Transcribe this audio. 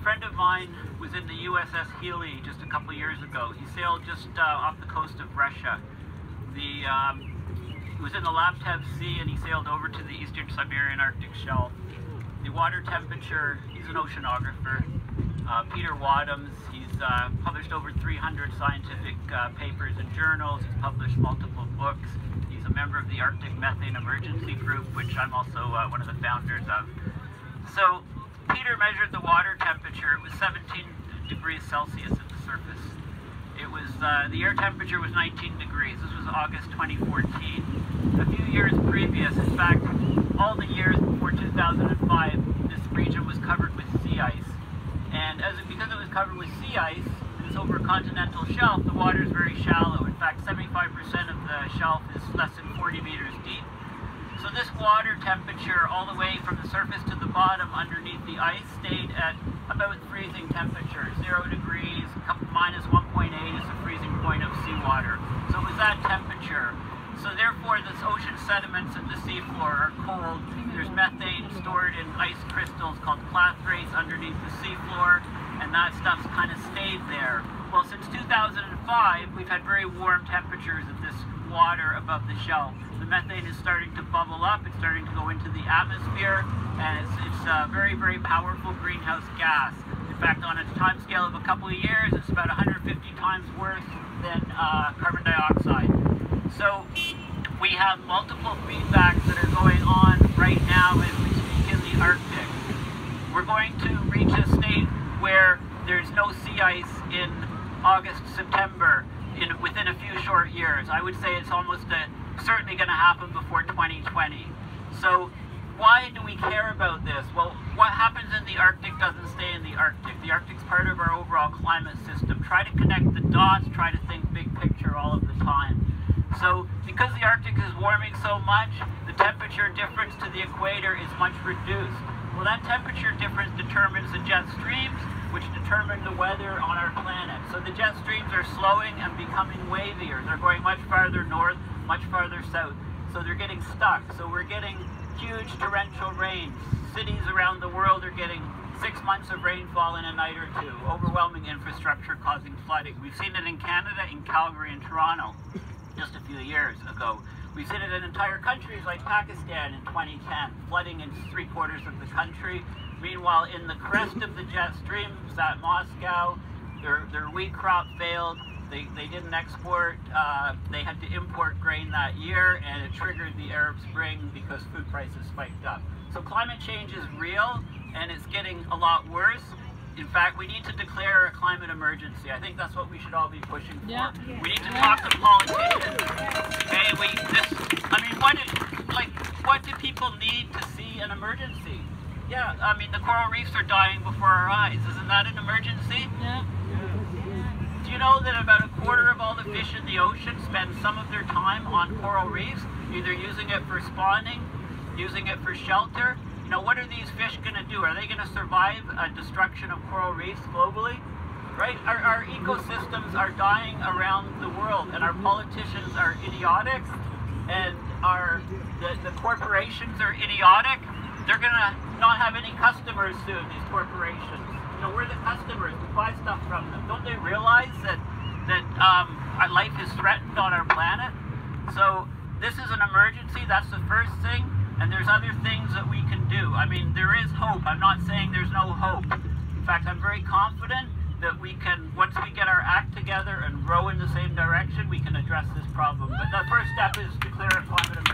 friend of mine was in the USS Healy just a couple of years ago. He sailed just off the coast of Russia. He was in the Laptev Sea and he sailed over to the eastern Siberian Arctic shelf. The water temperature, he's an oceanographer. Peter Wadhams, he's published over 300 scientific papers and journals. He's published multiple books. He's a member of the Arctic Methane Emergency Group, which I'm also one of the founders of. So Peter measured the water temperature. It was 17 degrees Celsius at the surface. It was, the air temperature was 19 degrees. This was August 2014. A few years previous, in fact, all the years before 2005, this region was covered with sea ice. And because it was covered with sea ice, it's over a continental shelf, the water is very shallow. In fact, 75% of the shelf is less than 40 meters deep. So this water temperature, all the way from the surface to the bottom underneath the ice, stayed at about freezing temperature, 0 degrees, minus 1.8 is the freezing point of seawater. So it was that temperature. So therefore, this ocean sediments at the seafloor are cold. There's methane stored in ice crystals called clathrates underneath the seafloor, and that stuff's kind of stayed there. Well, since 2005, we've had very warm temperatures of this water above the shelf. The methane is starting to bubble up, it's starting to go into the atmosphere, and it's a very, very powerful greenhouse gas. In fact, on a time scale of a couple of years, it's about 150 times worse than carbon dioxide. So we have multiple feedbacks that are going on right now as we speak in the Arctic. We're going to reach a state where there's no sea ice in August, September, within a few short years. I would say it's almost certainly going to happen before 2020. So why do we care about this? Well, what happens in the Arctic doesn't stay in the Arctic. The Arctic's part of our overall climate system. Try to connect the dots, try to think big picture all of the time. So because the Arctic is warming so much, the temperature difference to the equator is much reduced. Well, that temperature difference determines the jet streams, which determine the weather on our planet. So the jet streams are slowing and becoming wavier. They're going much farther north, much farther south. So they're getting stuck. So we're getting huge torrential rains. Cities around the world are getting 6 months of rainfall in a night or two. Overwhelming infrastructure causing flooding. We've seen it in Canada, in Calgary and Toronto, just a few years ago. We've seen it in entire countries like Pakistan in 2010, flooding in 3/4 of the country. Meanwhile, in the crest of the jet streams at Moscow, their wheat crop failed. They didn't export. They had to import grain that year, and it triggered the Arab Spring because food prices spiked up. So climate change is real, and it's getting a lot worse. In fact, we need to declare a climate emergency. I think that's what we should all be pushing for. Yeah. We need to talk to politicians. Okay, what do people need to see an emergency? Yeah, I mean, the coral reefs are dying before our eyes. Isn't that an emergency? Yeah. Do you know that about 1/4 of all the fish in the ocean spend some of their time on coral reefs, either using it for spawning, using it for shelter? You know, what are these fish going to do? Are they going to survive a destruction of coral reefs globally? Right? Our ecosystems are dying around the world, and our politicians are idiotic, and the corporations are idiotic. They're going to not have any customers soon, these corporations. You know, we're the customers. We buy stuff from them. Don't they realize that our life is threatened on our planet? So this is an emergency. That's the first thing. And there's other things that we can do. I mean, there is hope. I'm not saying there's no hope. In fact, I'm very confident that we can, once we get our act together and row in the same direction, we can address this problem. But the first step is declare a climate emergency.